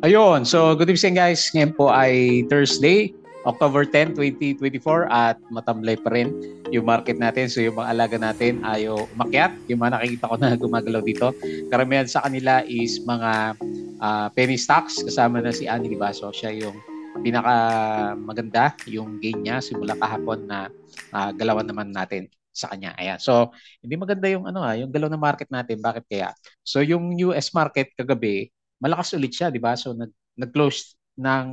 Ayun, so good evening guys. Ngayon po ay Thursday, October 10, 2024 at matamlay pa rin yung market natin. So yung mga alaga natin ayaw umakyat. Yung mga nakikita ko na gumagalaw dito. Karamihan sa kanila is mga penny stocks kasama na si Annie Libaso. Siya yung pinaka maganda yung gain niya simula kahapon na galawan naman natin sa kanya. Ayan. So hindi maganda yung yung galaw ng market natin. Bakit kaya? So yung US market kagabi malakas ulit siya, di ba? So nag-close ng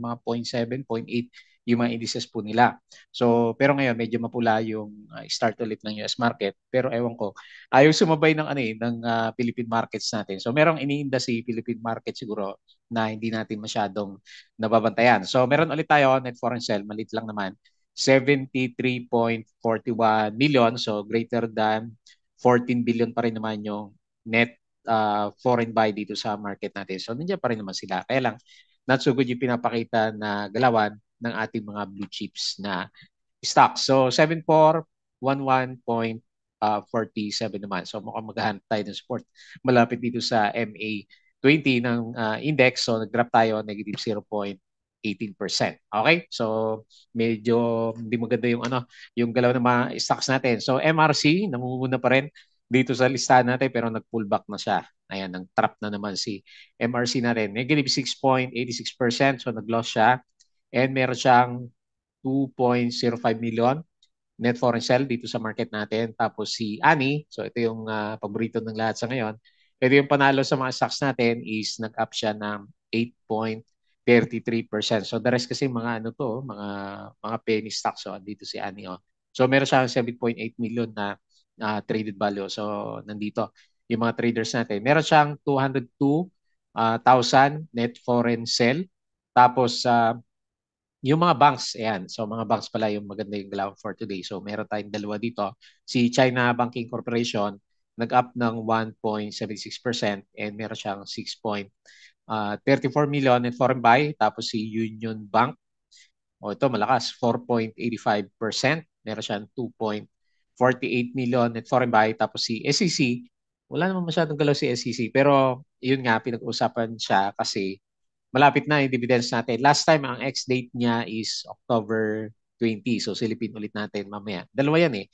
mga 0.7, 0.8 yung mga indices po nila. So pero ngayon medyo mapula yung start ulit ng US market. Pero ewan ko, ayaw sumabay ng ng Philippine markets natin. So merong iniinda si Philippine market siguro na hindi natin masyadong nababantayan. So meron ulit tayo net foreign sale, maliit lang naman. 73.41 million, so greater than 14 billion pa rin naman yung net foreign buy dito sa market natin. So nandiyan pa rin naman sila. Kaya lang, not so good yung pinapakita na galawan ng ating mga blue chips na stocks. So 7411.47 naman. So mukhang maghahanap tayo ng support malapit dito sa MA20 ng index. So nag-drop tayo negative 0.18%. Okay? So medyo hindi maganda yung yung galaw ng mga stocks natin. So MRC nangunguna pa rin dito sa listahan natin pero nag-pullback na siya. Ayan, nang trap na naman si MRC natin. Negative 6.86%. So nag-loss siya. And meron siyang 2.05 million net foreign sale dito sa market natin. Tapos si Ani, so ito yung paborito ng lahat sa ngayon. Ito yung panalo sa mga stocks natin is nag-up siya ng 8.33%. So the rest kasi mga mga penny stocks dito si Ani So meron siya 7.8 million na traded value. So nandito yung mga traders natin. Meron siyang 202,000 net foreign sale. Tapos yung mga banks, ayan. So mga banks pala yung maganda yung galaw for today. So meron tayong dalawa dito. Si China Banking Corporation nag-up ng 1.76% and meron siyang 6.34 million in foreign buy. Tapos si Union Bank, ito malakas, 4.85%. Meron siyang 2.48 million in foreign buy. Tapos si SEC, wala naman masyadong galaw si SEC. Pero yun nga, pinag-usapan siya kasi malapit na yung dividends natin. Last time, ang ex-date niya is October 20. So, silipin ulit natin mamaya. Dalawa yan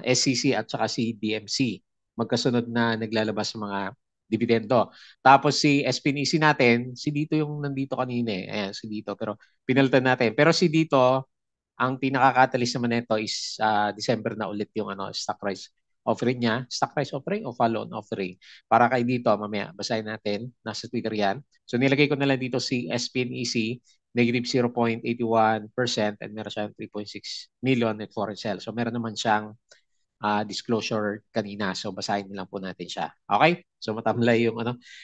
SCC at saka si DMC. Magkasunod na naglalabas ng mga dividendo. Tapos si SPNEC natin, si Dito yung nandito kanina Ayan, si Dito. Pero pinalitan natin. Pero si Dito, ang pinaka-catalyst naman nito is December na ulit yung stock price offering niya. Stock price offering o follow-on offering. Para kay dito, mamaya, basahin natin. Nasa Twitter yan. So nilagay ko na lang dito si SPNEC, negative 0.81% and meron siyang 3.6 million net foreign sale. So meron naman siyang disclosure kanina. So basahin na lang po natin siya. Okay? So matamlay yung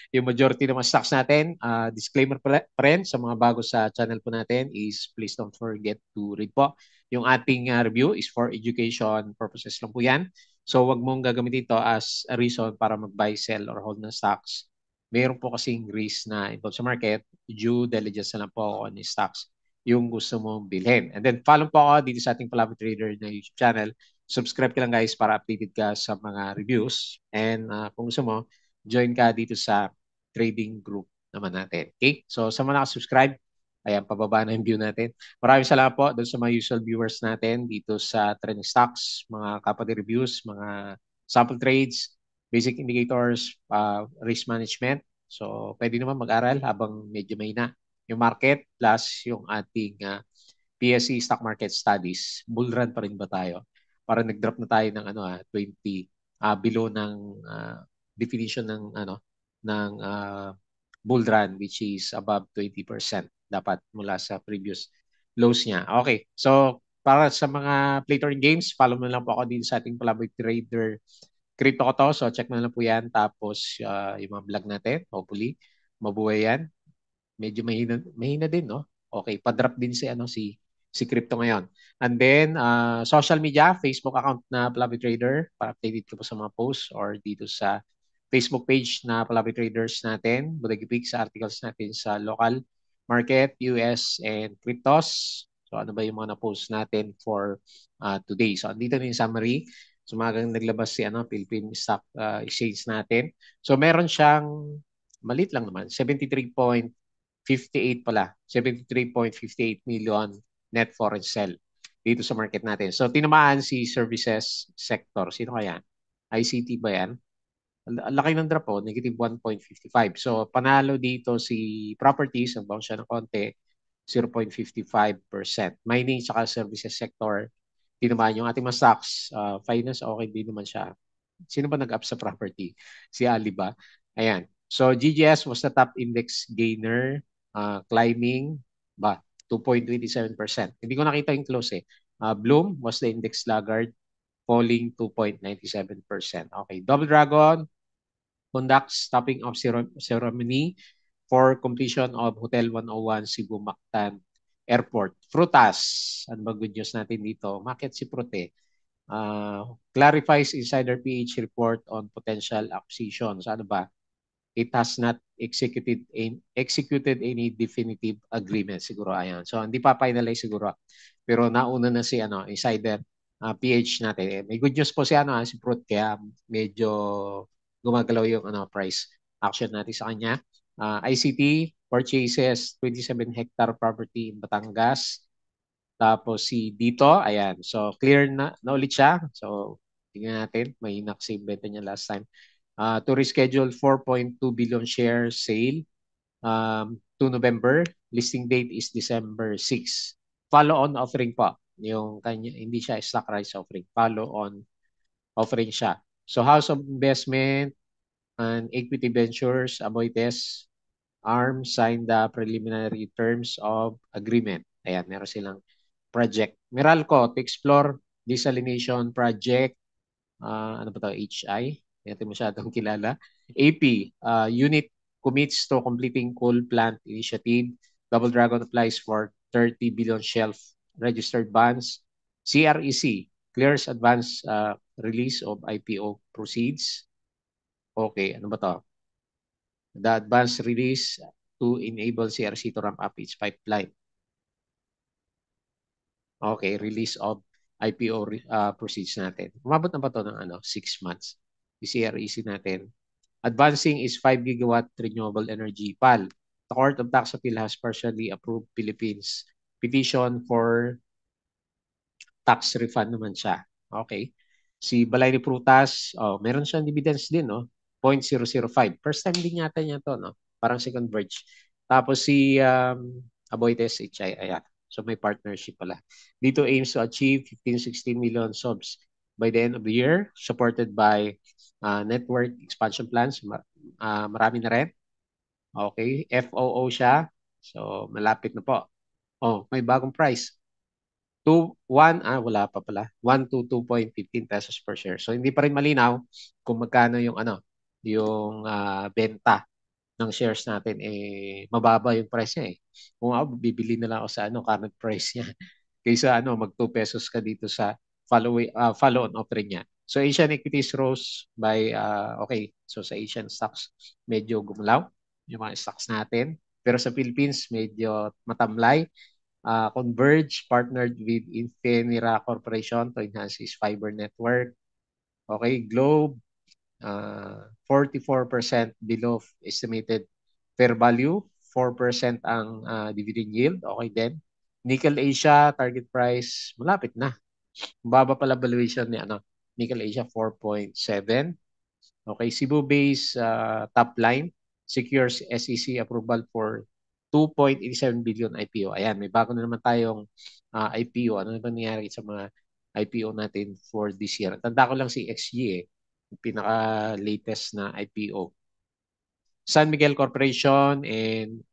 yung majority ng mga stocks natin. Disclaimer pa rin sa mga bago sa channel po natin is please don't forget to read po. Yung ating review is for education purposes lang po yan. So wag mong gagamitin ito as a reason para mag-buy, sell, or hold ng stocks. Mayroon po kasing risk na involved sa market. Due diligence na lang po on the stocks yung gusto mong bilhin. And then follow po ako dito sa ating Palabra Trader na YouTube channel. Subscribe ka lang guys para updated ka sa mga reviews. And kung gusto mo, join ka dito sa trading group naman natin. Okay? So sa mga nakasubscribe, ayan, pababa na yung view natin. Maraming salamat po doon sa mga usual viewers natin dito sa trending stocks, mga kapatid reviews, mga sample trades, basic indicators, risk management. So pwede naman mag-aral habang medyo mahina yung market plus yung ating PSE stock market studies. Bull run pa rin ba tayo? Para nag-drop na tayo ng 20 below ng definition ng ng bull run which is above 20% dapat mula sa previous lows niya. Okay. So para sa mga play to earn games, follow mo lang po ako dito sa ating Palaboy Trader crypto ko to. So check mo na lang po yan. Tapos yung mga vlog natin, hopefully mabuhay yan. Medyo mahina din, no? Okay, pa-drop din si crypto ngayon. And then social media, Facebook account na Palabi Trader para updated ko po sa mga posts or dito sa Facebook page na Palabi Traders natin. Budagi Picks sa articles natin sa local market, US, and cryptos. So ano ba yung mga na-post natin for today? So andito na yung summary. So magang naglabas si Philippine Stock Exchange natin. So meron siyang Malit lang naman. 73.58 pala. 73.58 million net foreign sale dito sa market natin. So, tinamaan si services sector. Sino kaya? ICT ba yan? Ang laki ng drop po, negative 1.55. So, panalo dito si properties, ang bounce siya ng konti, 0.55%. Mining tsaka services sector, tinamaan yung ating mga stocks. Finance, okay din naman siya. Sino ba nag-up sa property? Si Ali ba? Ayan. So, GGS was the top index gainer, climbing ba? 2.27%. Hindi ko nakita yung close eh. Bloom was the index laggard, falling 2.97%. Okay. Double Dragon conducts stopping of ceremony for completion of Hotel 101 Cebu Mactan Airport. Frutas. Ano ba good news natin dito? Market si Prute. Clarifies Insider PH report on potential acquisitions. Ano ba? It has not executed any definitive agreement siguro ayan. So hindi pa finalize siguro. Pero nauna na si Insider PH natin. May good news po si si Prut kaya medyo gumagalaw yung price action natin sa kanya. ICT purchases 27-hectare property in Batangas. Tapos si dito, ayan. So clear na ulit siya. So tingnan natin, may kasi benta niya last time. To reschedule 4.2 billion share sale to November. Listing date is December 6. Follow-on offering pa. Yung kanya, hindi siya stock rights offering. Follow-on offering siya. So House of Investment and Equity Ventures, Aboites, ARM signed the preliminary terms of agreement. Ayan, meron silang project. Meralco to explore desalination project. Ano ba to? HI? Hindi natin masyadong kilala. AP, unit commits to completing coal plant initiative. Double Dragon applies for 30 billion shelf registered bonds. CREC clears advance release of IPO proceeds. Okay, ano ba to? The advance release to enable CRC to ramp up its pipeline. Okay, release of IPO proceeds natin. Umabot na ba ito ng 6 months? CREC natin. Advancing is 5 gigawatt renewable energy PAL. The Court of Tax Appeal has partially approved Philippines petition for tax refund naman siya. Okay. Si Balay ni Prutas, meron siyang dividends din, no? 0.005. First time din yata niya to, no? Parang second verge. Tapos si Aboites HI, ayan. So may partnership pala. Dito aims to achieve 15-16 million subs by the end of the year, supported by network expansion plans. Marami na rin. Okay. FOO siya. So malapit na po. Oh, may bagong price. 1, wala pa pala. 1 to 2.15 pesos per share. So hindi pa rin malinaw kung magkano yung yung benta ng shares natin mababa yung price niya eh. Kung ako bibili na lang ako sa current price niya kaysa mag 2 pesos ka dito sa follow-on offering niya. So Asian equities rose by okay. So sa Asian stocks medyo gumalaw yung mga stocks natin. Pero sa Philippines medyo matamlay. Converge partnered with Infinera Corporation to enhance its fiber network. Okay, Globe, 44% below estimated fair value, 4% ang dividend yield. Okay din. Nickel Asia, target price, malapit na. Baba pala valuation ni Nickel Asia, 4.7. Okay, Cebu Base top line secures SEC approval for 2.87 billion IPO. Ayan, may bago na naman tayong IPO. Ano na ba nangyari sa mga IPO natin for this year? Tanda ko lang si XG yung pinaka-latest na IPO. San Miguel Corporation and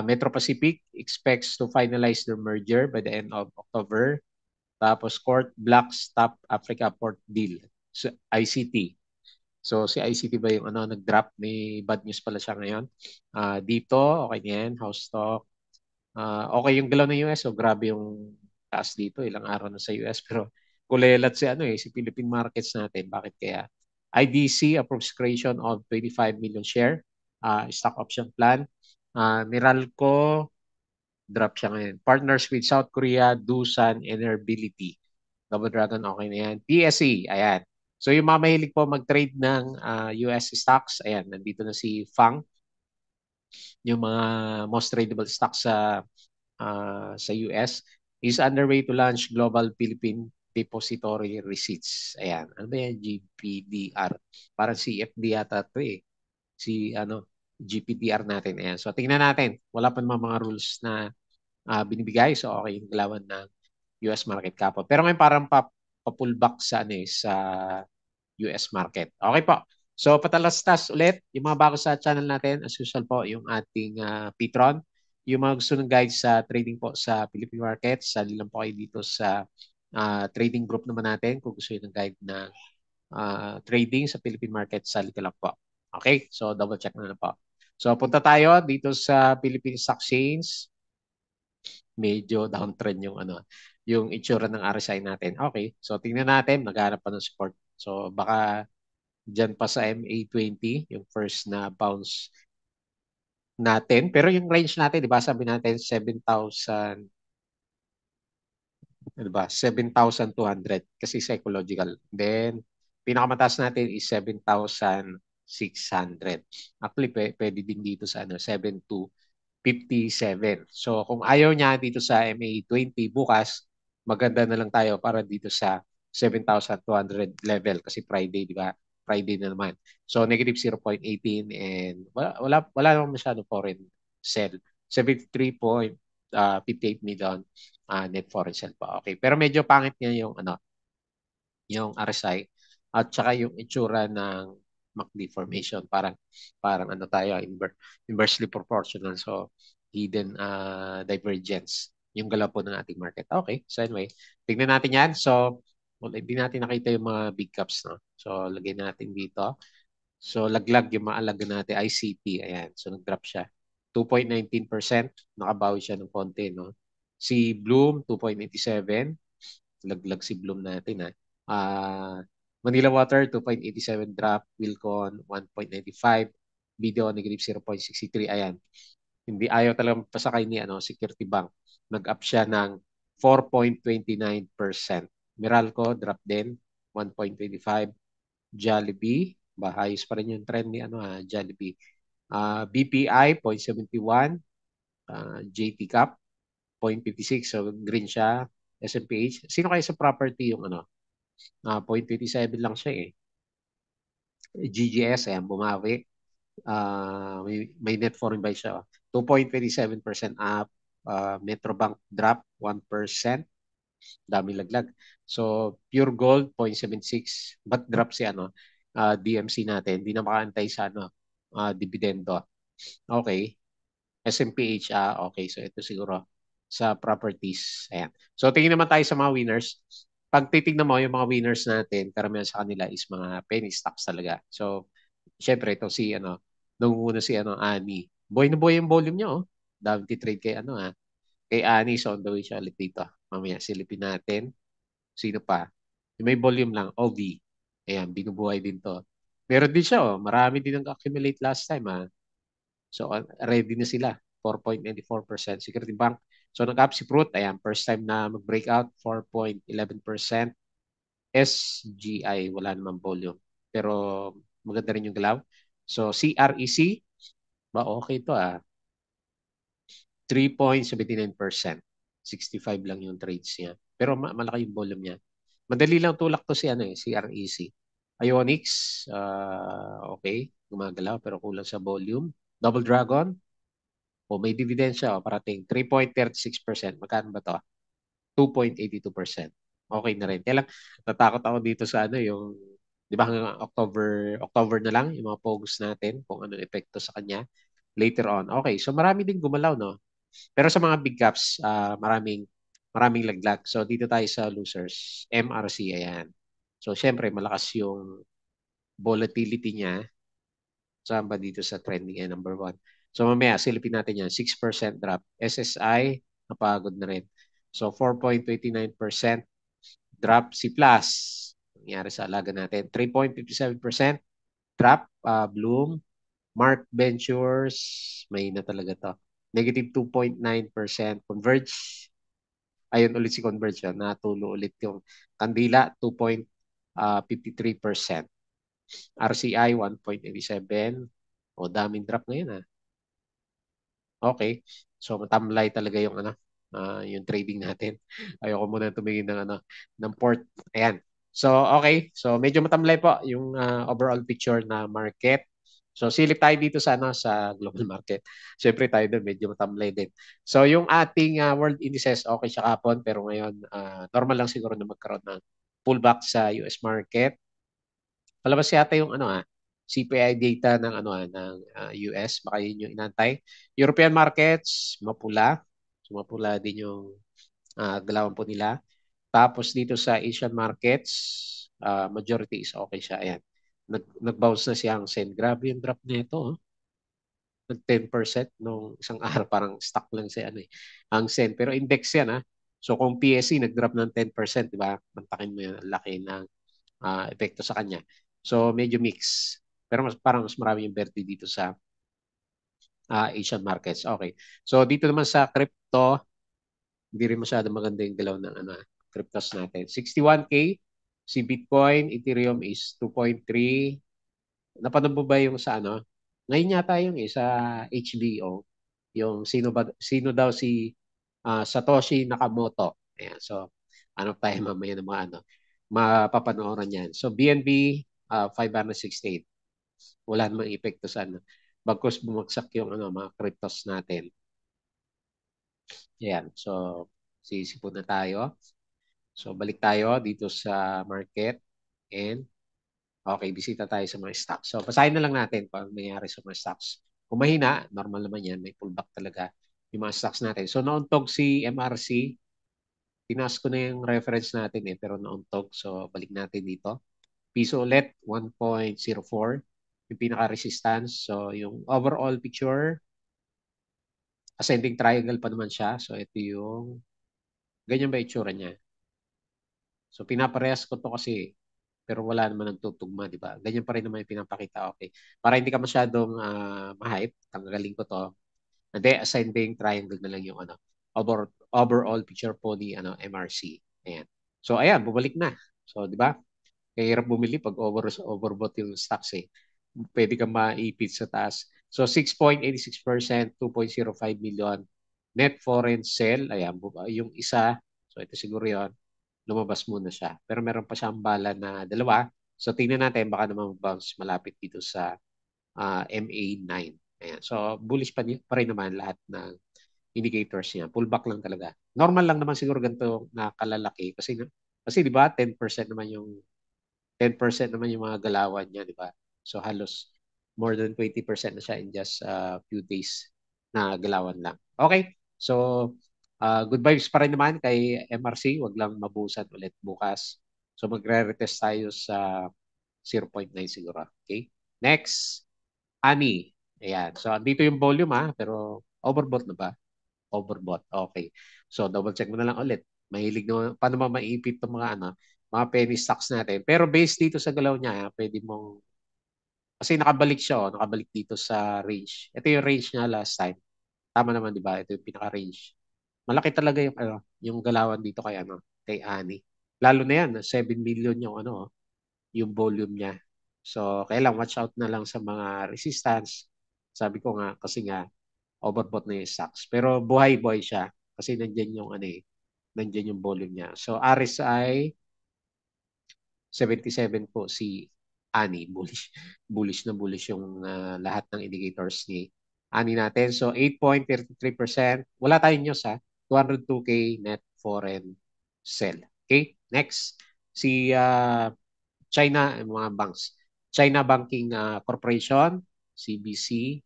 Metro Pacific expects to finalize their merger by the end of October. Tapos Court blocks Top Africa Port Deal. So, ICT. So si ICT ba yung nag-drop? May bad news pala siya ngayon. Dito, okay yan, house stock. Okay yung galaw ng US, so grabe yung taas dito, ilang araw na sa US, pero kulelat si si Philippine markets natin. Bakit kaya? IDC approves creation of 25 million share stock option plan. Meralco, drop siya ngayon. Partners with South Korea, Doosan Enerbility. Double Dragon, okay na yan. PSE, ayan. So yung mga mahilig po mag-trade ng US stocks, ayan, nandito na si Fang, yung mga most tradable stocks sa US, is underway to launch Global Philippine Depository Receipts. Ayan, ano ba yan? GPDR. Parang CFD yata ito eh. Si GPDR natin. Ayan. So tingnan natin. Wala pa naman mga rules na binibigay. So okay yung galawan ng US market cap. Pero ngayon parang pa-pullback sa US market. Okay po. So patalastas ulit yung mga bago sa channel natin. As usual po yung ating Patreon. Yung mga gusto ng guide sa trading po sa Philippine market, sali lang po kayo dito sa trading group naman natin. Kung gusto nyo ng guide na trading sa Philippine market, sali ka lang po. Okay? So double check na lang po. So punta tayo dito sa Philippine Stock Exchange. Medyo downtrend yung itsura ng RSI natin. Okay, so tingnan natin, naghahanap pa ng support. So baka dyan pa sa MA20, yung first na bounce natin. Pero yung range natin, di ba, sabi natin 7,000, di ba, 7,200 kasi psychological. Then, pinakamataas natin is 7,600. Actually, pwede din dito sa 7,257. So kung ayaw niya dito sa MA20 bukas, maganda na lang tayo para dito sa 7,200 level kasi Friday, di ba? Friday na naman. So negative 0.18 and wala naman masyado foreign sell. 73.58 million net foreign sell pa. Okay. Pero medyo pangit niya yung RSI at saka yung itsura ng MACD formation. Parang tayo, inversely proportional. So, hidden divergence yung galaw po ng ating market. Okay. So, anyway, tignan natin yan. So, hindi natin nakita yung mga big caps. No? So, lagay natin dito. So, laglag yung maalaga natin, ICT. Ayan. So, nag-drop siya. 2.19%. Nakabawi siya ng konti. No? Si Bloom, 2.87. Laglag si Bloom natin. Uh, Manila Water, 2.87 drop. Wilcon, 1.95. Video, negative 0.63. Ayan. Hindi ayaw talagang pasakay ni Security Bank. Nag-up siya ng 4.29%. Meralco, drop din, 1.25. Jollibee, bahayos pa rin yung trend ni Jollibee. BPI, 0.71. JT Cap, 0.56. So, green siya. SMPH. Sino kayo sa property yung 0.27 lang siya eh. GGS, ayan, bumawi. May net foreign buy siya. 2.27% up. Metrobank drop 1%. Dami laglag. So, Pure Gold 0.76. But drop si DMC natin. Hindi na makaantay sa dividendo. Okay. SMPH, okay. So, ito siguro sa properties. Ayan. So, tingin naman tayo sa mga winners. Pag titignan mo yung mga winners natin, karamihan sa kanila is mga penny stocks talaga. So, syempre, ito si, nangunguna si, Ani. Boy na boy yung volume niya, oh. Dami trade kay, kay Ani. So, on the way siya ulit dito. Mamaya, silipin natin. Sino pa? Yung may volume lang, OV. Ayan, binubuhay din to. Meron din siya, oh. Marami din ang accumulate last time, ha. So, ready na sila. 4.94%. Security Bank. So, nag-up si Fruit. Ayan, first time na mag-breakout. 4.11%. SGI, wala namang volume. Pero, maganda rin yung galaw. So, CREC, ba okay to 3.79%. 65 lang yung trades niya. Pero malaki yung volume niya. Madali lang tulak to si REC. Ionics, okay, gumagalaw pero kulang sa volume. Double Dragon, may dividend siya, parating 3.36%. Magkano ba to? 2.82%. Okay na rin. Kaya lang, natakot ako dito sa yung, di ba hanggang October na lang, yung mga pogos natin, kung anong epekto sa kanya later on. Okay, so marami din gumalaw, no? Pero sa mga big caps, maraming laglag. So dito tayo sa losers. MRC, ayan. So syempre, malakas yung volatility niya. Saan ba dito sa trending number one? So mamaya, silipin natin yan. 6% drop. SSI, napagod na rin. So 4.29% drop. C+, nangyari sa alaga natin. 3.57% drop. Bloom. Mark Ventures, may na talaga to. Negative 2.9%. Converge, ayun ulit si Converge. Natulo ulit yung Kandila, 2.9%. 53%. RCI 1.87. O daming drop ngayon ah. Okay. So matamlay talaga yung yung trading natin. Ayoko muna tumingin ng ng port. Ayan. So okay. So medyo matamlay po yung overall picture na market. So silip tayo dito sa sa global market. Siyempre tayo doon medyo matamlay din. So yung ating world indices okay siya kapon pero ngayon normal lang siguro na magkaroon ng pullback sa US market. Palabas yata yung CPI data ng US, baka yun yung inantay. European markets, mapula. So mapula din yung galawan po nila. Tapos dito sa Asian markets, majority is okay siya. Ayan. Nag-bounce na siyang Sen. Grabe yung drop nito. Oh. Nag 10% nung isang araw. Parang stuck lang siya ang Sen. Pero index yan. So kung PSE nag-drop ng 10%, di ba? Mantakin mo yung laki ng epekto sa kanya. So medyo mix. Pero parang mas marami yung verde dito sa Asian markets. Okay. So dito naman sa crypto, hindi rin masyado maganda yung galaw ng cryptos natin. 61K si Bitcoin, Ethereum is 2.3. Napanood mo ba yung sa Ngayon yata yung sa HBO, yung sino daw si Satoshi Nakamoto. Ayan, so tayo mamaya ng mga mapapanooran yan. So BNB 568. Wala namang epekto sa bagkus bumagsak yung mga cryptos natin. Ayan, so sisipon na tayo. So balik tayo dito sa market and okay, bisita tayo sa mga stocks. So basahin na lang natin kung ano nangyari sa mga stocks. Kung mahina, normal naman yan, may pullback talaga yung mga stocks natin. So nauntog si MRC, tinas ko na yung reference natin pero nauntog. So balik natin dito. Piso ulit, 1.04. Yung pinaka-resistance. So yung overall picture, ascending triangle pa naman siya. So ito yung, ganyan ba itsura niya? So pinaparehas ko to kasi pero wala naman nagtutugma, di ba? Ganyan pa rin naman yung pinapakita, okay. Para hindi ka masyadong ma-hype, tanggalin ko to. Hindi, ascending triangle na lang yung overall picture po ni MRC. Ayan. So ayan, bumalik na. So di ba? Kaya hirap bumili pag overbought yung stocks eh. Pwede kang maipit sa taas. So 6.86%, 2.05 million net foreign sale. Ayan, yung isa, so ito siguro yon lumabas muna siya. Pero meron pa siyang bala na dalawa. So tingnan natin, baka naman bounce malapit dito sa MA9. Ayan. So bullish pa rin naman lahat ng indicators niya. Pullback lang talaga. Normal lang naman siguro ganito na kalalaki kasi 'di ba 10% naman yung mga galawan niya, di ba? So halos more than 20% na siya in just a few days na galawan lang. Okay. So good vibes pa rin naman kay MRC. Wag lang mabusan ulit bukas. So magre-retest tayo sa 0.9 siguro. Okay? Next, Ani. Ayan. So dito yung volume pero overbought na ba? Overbought. Okay. So double check mo na lang ulit. Mahilig na paano maipit itong mga penny stocks natin. Pero based dito sa galaw niya, pwede mong kasi nakabalik siya, nakabalik dito sa range. Ito yung range niya last time. Tama naman, 'di ba? Ito yung pinaka-range. Malaki talaga yung galawan dito kay Ani. Lalo na yan, 7 million yung yung volume niya. So, kailang watch out na lang sa mga resistance. Sabi ko nga kasi nga overbought na yung stocks. Pero buhay-buhay siya kasi nandiyan yung volume niya. So, RSI 77 po si Ani. Bullish na bullish yung lahat ng indicators ni Ani natin. So 8.33%. Wala tayong news 202K net foreign sell. Okay, next. Si China, mga banks. China Banking Corporation, CBC.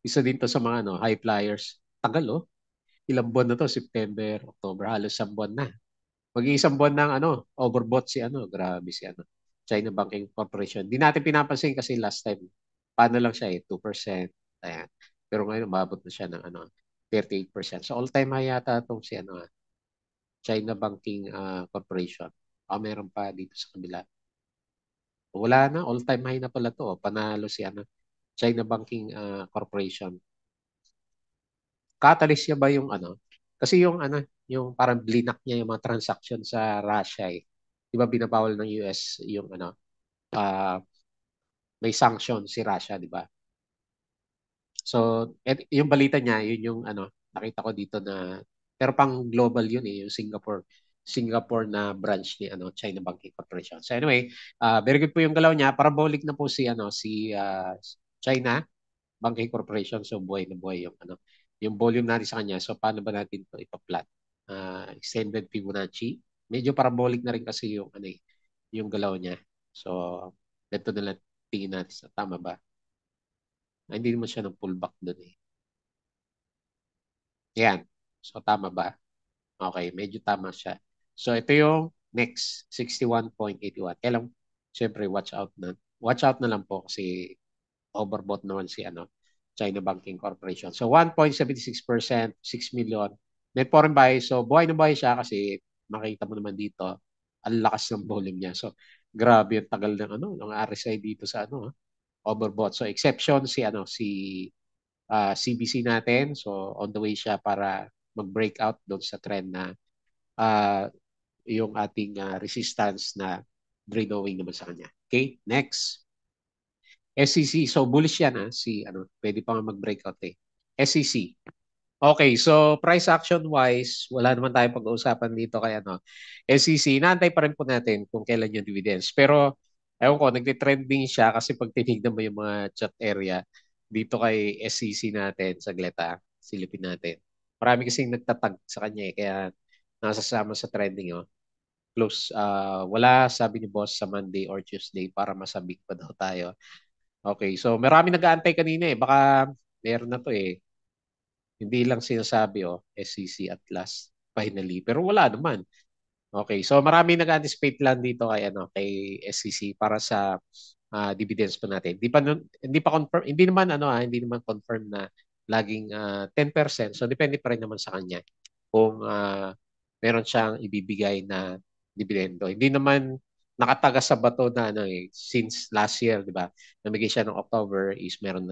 Isa din to sa mga high flyers. Tagal Ilang buwan na to, September, October, halos isang buwan na. Mag-iisang buwan ng overbought si grabe si China Banking Corporation. Di natin pinapansin kasi last time, paano lang siya 2%. Ayan. Pero ngayon, umabot na siya ng 38%. So all-time high yata itong si China Banking Corporation. Meron pa dito sa kabila. Wala na, all-time high na pala to. Panalo si China Banking Corporation. Catalyst niya ba yung kasi yung yung parang blinak niya yung mga transaction sa Russia eh. di ba binabawal ng US yung ano, uh, may sanction si Russia, di ba? So, yung balita niya, yun yung ano, nakita ko dito na, pero pang global yun eh, yung Singapore na branch ni ano China Banking Corporation. So anyway, very good po yung galaw niya. Parabolic na po si ano si China Banking Corporation. So buhay na buhay yung ano yung volume natin sa kanya. So paano ba natin ito ipa-plot? Extended Fibonacci. Medyo parabolic na rin kasi yung ano yung galaw niya. So ito na lang tingin natin sa tama ba? Hindi naman siya ng pullback doon eh. Yan. So tama ba? Okay, medyo tama siya. So ito yung next 61.81. Kaya lang, syempre watch out na lang po kasi overbought naman si ano China Banking Corporation. So 1.76%, 6 million. Net foreign buy. So buhay na buhay siya kasi makita mo naman dito ang lakas ng volume niya. So grabe yung tagal ng ano ng RSI dito sa ano overbought. So exception si ano si CBC natin. So on the way siya para mag-breakout doon sa trend na uh, yung ating resistance na drawing naman sa kanya. Okay, next. SEC. So bullish yan si ano, pwede pa nga mag-breakout eh. SEC. Okay, so price action wise, wala naman tayong pag-uusapan dito kay ano. SEC, inaantay pa rin po natin kung kailan yung dividends. Pero ewan ko, nagtitrending siya kasi pag tinignan mo yung mga chat area dito kay SEC natin, saglit silipin natin. Marami kasing nagtatag sa kanya eh, kaya nasasama sa trending oh. Close, wala sabi ni boss sa Monday or Tuesday para masabik pa daw tayo. Okay, so marami nag-aantay kanina eh. Baka meron na to eh. Hindi lang sinasabi SEC at last finally. Pero wala naman. Okay, so marami nag-anticipate lang dito kay ano kay SEC para sa dividends pa natin. Hindi pa confirm, hindi naman confirm na laging 10%. So depende pa rin naman sa kanya kung meron siyang ibibigay na dividendo. Hindi naman nakataga sa bato na ano since last year, 'di ba? Namigay siya ng October is meron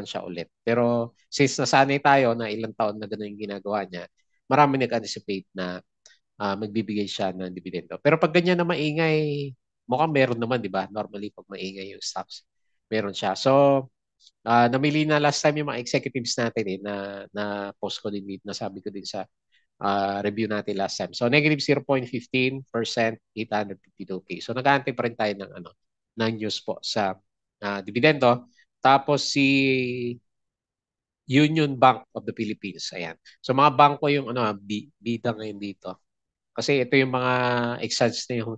siya ulit. Pero since nasanay tayo na ilang taon na gano'n yung ginagawa niya, marami nag-anticipate na magbibigay siya ng dividendo. Pero pag ganyan na maingay, mukhang meron naman, 'di ba? Normally pag maingay yung stocks, meron siya. So, namili na last time yung mga executives natin na post ko din dito, nasabi ko din sa review natin last time. So negative 0.15%, 852K. So nag-aantay pa rin tayo ng ano ng news po sa dividendo. Tapos si Union Bank of the Philippines. Ayan. So mga bangko yung ano bida ngayon dito. Kasi ito yung mga exads na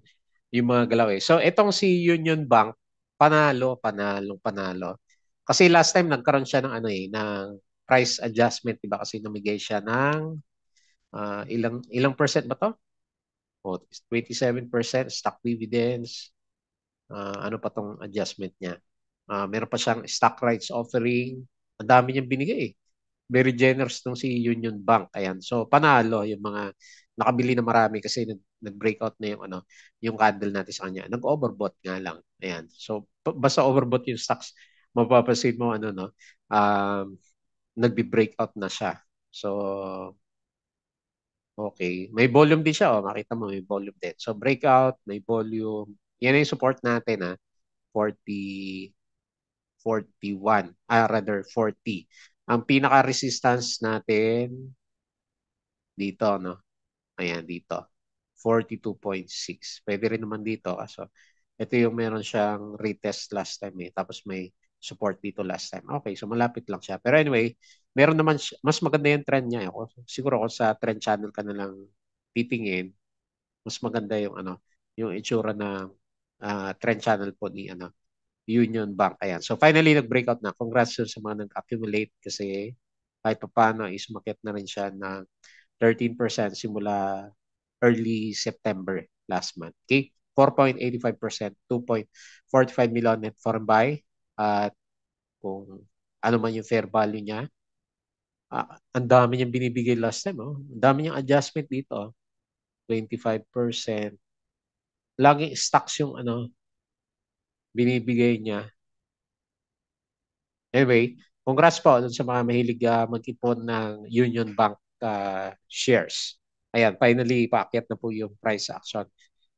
yung mga galaw eh. So itong si Union Bank panalo. Kasi last time nagkaroon siya ng ano ng price adjustment, 'di ba? Kasi namigay siya ng ilang percent ba to? 27% stock dividends. Ano pa tong adjustment niya? Meron pa siyang stock rights offering. Ang dami niyang binigay eh. Very generous tong si Union Bank. Ayan. So panalo yung mga nakabili na marami kasi nag-breakout na yung ano, yung candle natin sa kanya. Nag-overbought nga lang. Ayan. So basta overbought yung stocks, mapapansin mo ano no, nagbi-breakout na siya. So okay. May volume din siya. Makita mo, may volume din. So, breakout, may volume. Yan yung support natin, 40, 41. Rather, 40. Ang pinaka-resistance natin dito, no? Ayan, dito. 42.6. Pwede rin naman dito. So, ito yung meron siyang retest last time eh. Tapos may support dito last time. Okay, so malapit lang siya. Pero anyway, meron naman mas maganda yung trend niya. Siguro kung sa trend channel ka na lang titingin, mas maganda yung ano, yung itsura ng trend channel po ni ano, Union Bank. Ayan. So finally nag-breakout na. Congrats sa mga nag-accumulate kasi kahit pa paano is umakyat na rin siya ng 13% simula early September last month. Okay? 4.85%, 2.45 million net foreign buy. At kung ano man yung fair value niya, ang dami niyang binibigay last time. Ang dami niyang adjustment dito. 25%. Laging stocks yung ano, binibigay niya. Anyway, congrats po dun sa mga mahilig mag-ipon ng Union Bank shares. Ayan, finally, paakyat na po yung price action.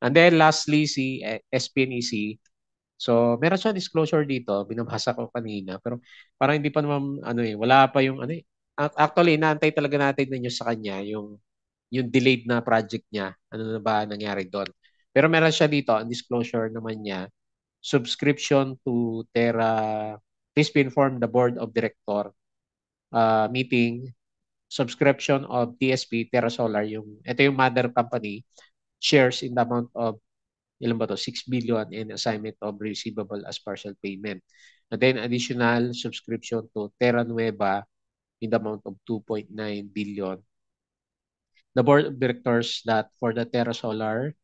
And then lastly, si SPNEC. So, meron siya disclosure dito, binabasa ko kanina, pero parang hindi pa naman, ano eh, wala pa yung, ano eh. Actually, inaantay talaga natin na sa kanya, yung delayed na project niya. Ano na ba nangyari doon? Pero meron siya dito, ang disclosure naman niya, subscription to Terra, please be informed the board of director meeting, subscription of TSP, Terra Solar, ito yung mother company, shares in the amount of ilan ba to? 6 billion in assignment of receivable as partial payment. And then additional subscription to Terra Nueva in the amount of 2.9 billion. The board of directors that for the Terra Solar,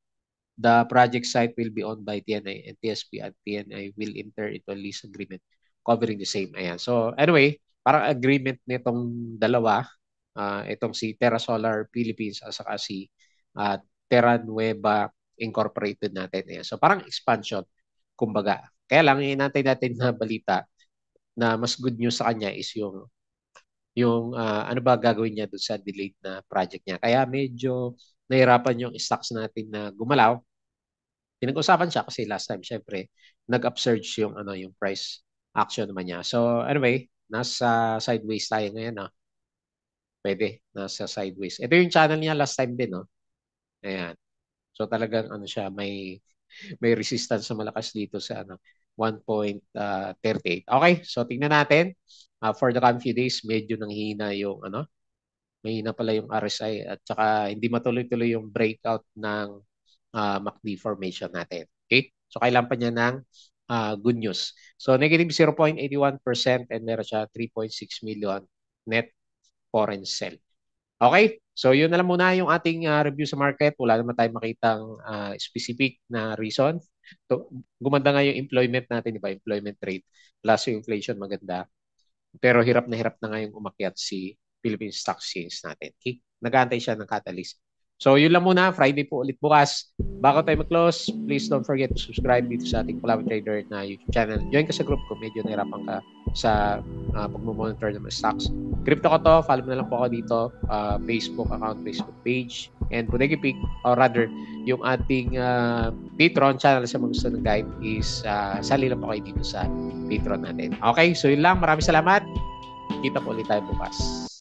the project site will be owned by TNI and TSP, and TNI will enter into a lease agreement covering the same. Ayan. So anyway, parang agreement nitong dalawa, itong si Terra Solar Philippines at saka si uh, Terra Nueva Incorporated natin. Ayan. So parang expansion, kumbaga. Kaya lang, inantay natin na balita na mas good news sa kanya is yung ano ba gagawin niya doon sa delayed na project niya. Kaya medyo nahirapan yung stocks natin na gumalaw. Pinag-usapan siya kasi last time, syempre, nag-upsurge yung price action naman niya. So, anyway, nasa sideways tayo ngayon, no? Pwede, nasa sideways. Ito yung channel niya last time din, no? Ayan. So, talagang ano siya, may resistance na malakas dito sa 1.38. Okay, so tingnan natin. For the coming few days, medyo nanghihina yung mahina pala yung RSI at saka hindi matuloy-tuloy yung breakout ng MACD formation natin. Okay? So, kailan pa niya ng good news. So, negative 0.81% and meron siya 3.6 million net foreign sell. Okay? So, yun na lang muna yung ating review sa market. Wala naman tayong makitang specific na reason. So, gumanda nga yung employment natin, di ba? Employment rate plus yung inflation maganda. Pero hirap na ngayong umakyat si Philippine Stock Exchange natin. Okay? Nag-aantay siya ng catalyst. So, yun lang muna. Friday po ulit bukas. Bago tayo mag-close, please don't forget to subscribe dito sa ating Palawan Trader na YouTube channel. Join ka sa group ko. Medyo nahirapan ka sa pag-monitor ng mga stocks. Crypto ko to. Follow mo na lang po ako dito. Facebook account, Facebook page. And Bodega Pig, or rather, yung ating Patreon channel sa mga gusto ng guide is sali lang po kayo dito sa Patreon natin. Okay, so yun lang. Maraming salamat. Kita po ulit tayo bukas.